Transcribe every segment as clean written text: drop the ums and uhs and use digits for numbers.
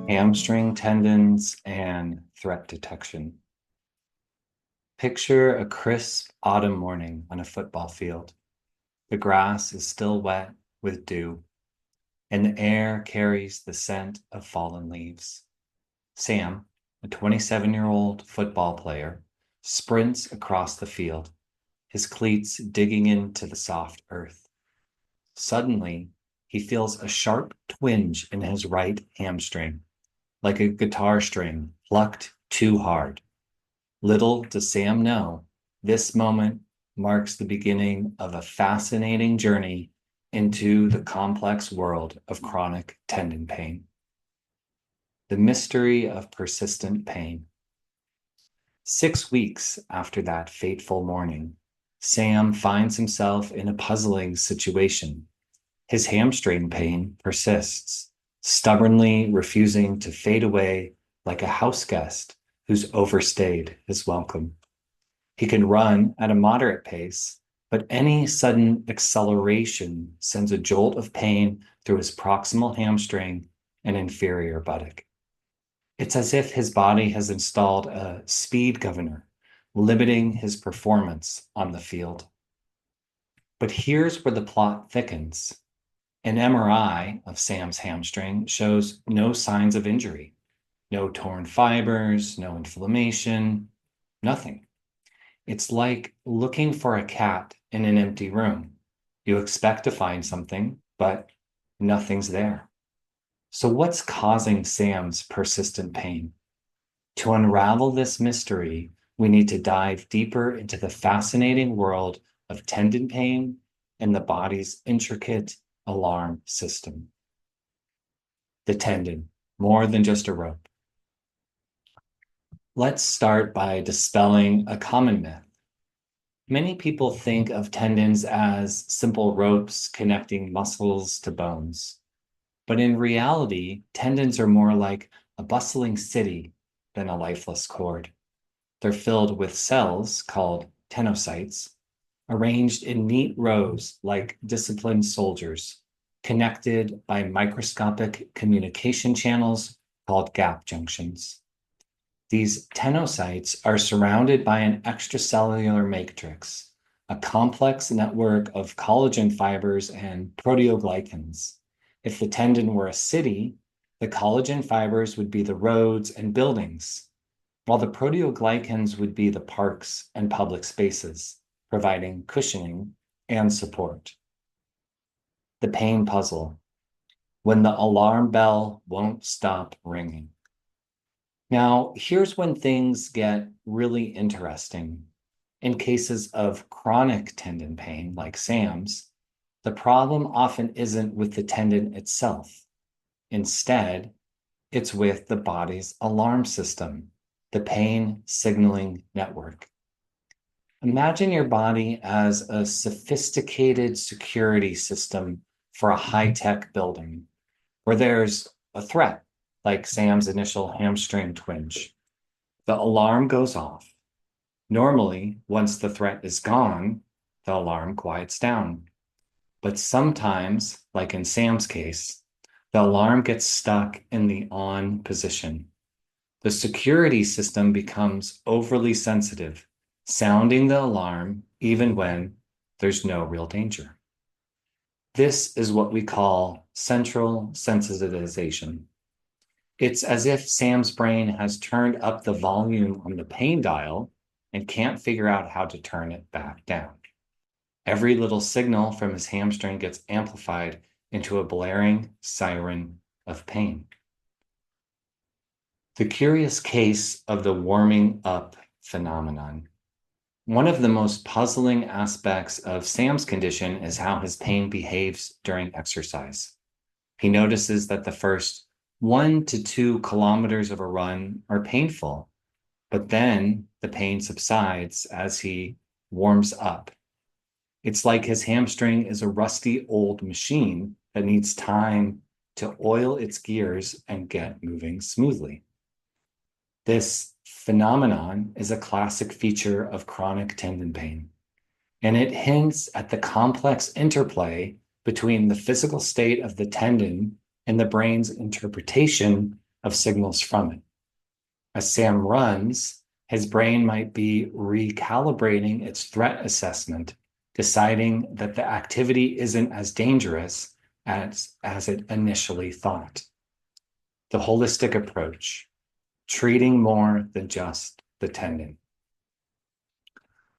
hamstring tendons, and threat detection. Picture a crisp autumn morning on a football field. The grass is still wet with dew, and the air carries the scent of fallen leaves. Sam, a 27-year-old football player, sprints across the field, his cleats digging into the soft earth. Suddenly, he feels a sharp twinge in his right hamstring, like a guitar string plucked too hard. Little does Sam know, this moment marks the beginning of a fascinating journey into the complex world of chronic tendon pain. The mystery of persistent pain. 6 weeks after that fateful morning, Sam finds himself in a puzzling situation. His hamstring pain persists, stubbornly refusing to fade away like a house guest who's overstayed his welcome. He can run at a moderate pace, but any sudden acceleration sends a jolt of pain through his proximal hamstring and inferior buttock. It's as if his body has installed a speed governor, limiting his performance on the field. But here's where the plot thickens. An MRI of Sam's hamstring shows no signs of injury, no torn fibers, no inflammation, nothing. It's like looking for a cat in an empty room. You expect to find something, but nothing's there. So what's causing Sam's persistent pain? To unravel this mystery, we need to dive deeper into the fascinating world of tendon pain and the body's intricate alarm system. The tendon, more than just a rope. Let's start by dispelling a common myth. Many people think of tendons as simple ropes connecting muscles to bones. But in reality, tendons are more like a bustling city than a lifeless cord. They're filled with cells called tenocytes, arranged in neat rows like disciplined soldiers, connected by microscopic communication channels called gap junctions. These tenocytes are surrounded by an extracellular matrix, a complex network of collagen fibers and proteoglycans. If the tendon were a city, the collagen fibers would be the roads and buildings, while the proteoglycans would be the parks and public spaces, providing cushioning and support. The pain puzzle. When the alarm bell won't stop ringing. Now, here's when things get really interesting. In cases of chronic tendon pain, like Sam's, the problem often isn't with the tendon itself. Instead, it's with the body's alarm system, the pain signaling network. Imagine your body as a sophisticated security system for a high-tech building where there's a threat, like Sam's initial hamstring twinge. The alarm goes off. Normally, once the threat is gone, the alarm quiets down. But sometimes, like in Sam's case, the alarm gets stuck in the on position. The security system becomes overly sensitive, sounding the alarm even when there's no real danger. This is what we call central sensitization. It's as if Sam's brain has turned up the volume on the pain dial and can't figure out how to turn it back down. Every little signal from his hamstring gets amplified into a blaring siren of pain. The curious case of the warming up phenomenon. One of the most puzzling aspects of Sam's condition is how his pain behaves during exercise. He notices that the first 1 to 2 kilometers of a run are painful, but then the pain subsides as he warms up. It's like his hamstring is a rusty old machine that needs time to oil its gears and get moving smoothly. This phenomenon is a classic feature of chronic tendon pain, and it hints at the complex interplay between the physical state of the tendon and the brain's interpretation of signals from it. As Sam runs, his brain might be recalibrating its threat assessment, deciding that the activity isn't as dangerous as it initially thought. The holistic approach, treating more than just the tendon.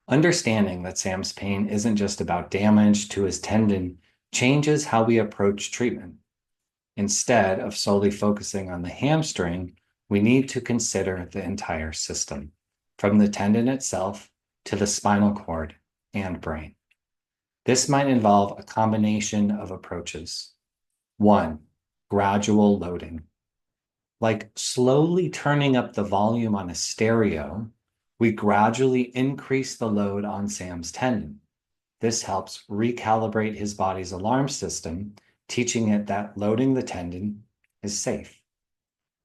Understanding that Sam's pain isn't just about damage to his tendon changes how we approach treatment. Instead of solely focusing on the hamstring, we need to consider the entire system, from the tendon itself to the spinal cord and brain. This might involve a combination of approaches. 1, gradual loading. Like slowly turning up the volume on a stereo, we gradually increase the load on Sam's tendon. This helps recalibrate his body's alarm system, teaching it that loading the tendon is safe.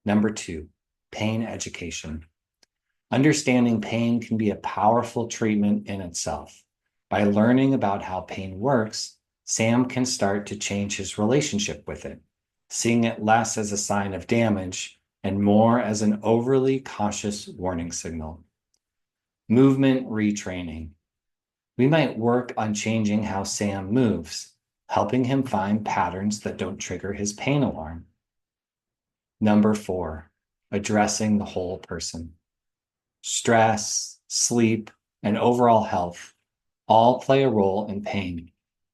Number 2, pain education. Understanding pain can be a powerful treatment in itself. By learning about how pain works, Sam can start to change his relationship with it, seeing it less as a sign of damage and more as an overly cautious warning signal. Movement retraining. We might work on changing how Sam moves, helping him find patterns that don't trigger his pain alarm. Number 4, addressing the whole person. Stress, sleep, and overall health all play a role in pain.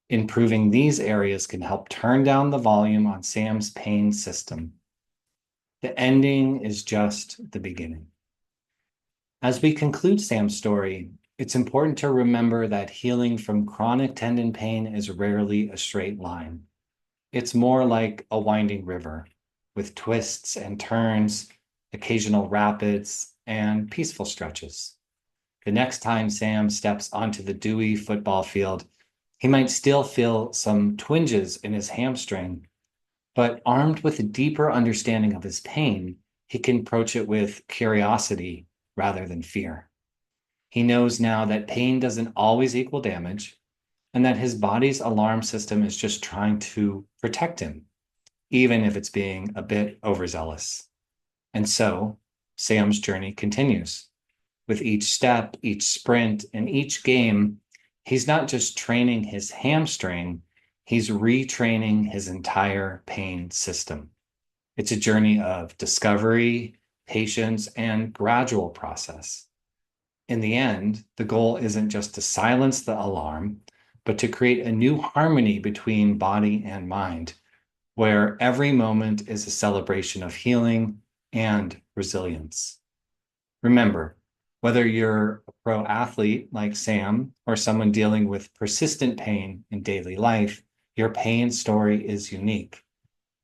Improving these areas can help turn down the volume on Sam's pain system. The ending is just the beginning. As we conclude Sam's story, it's important to remember that healing from chronic tendon pain is rarely a straight line. It's more like a winding river with twists and turns, occasional rapids, and peaceful stretches. The next time Sam steps onto the dewy football field, he might still feel some twinges in his hamstring, but armed with a deeper understanding of his pain, he can approach it with curiosity rather than fear. He knows now that pain doesn't always equal damage, and that his body's alarm system is just trying to protect him, even if it's being a bit overzealous. And so, Sam's journey continues. With each step, each sprint, and each game, he's not just training his hamstring, he's retraining his entire pain system. It's a journey of discovery, patience, and gradual process. In the end, the goal isn't just to silence the alarm, but to create a new harmony between body and mind, where every moment is a celebration of healing and resilience. Remember, whether you're a pro athlete like Sam or someone dealing with persistent pain in daily life, your pain story is unique.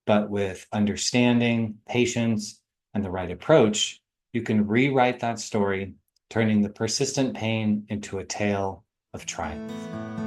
But with understanding, patience, and the right approach, you can rewrite that story, turning the persistent pain into a tale of triumph.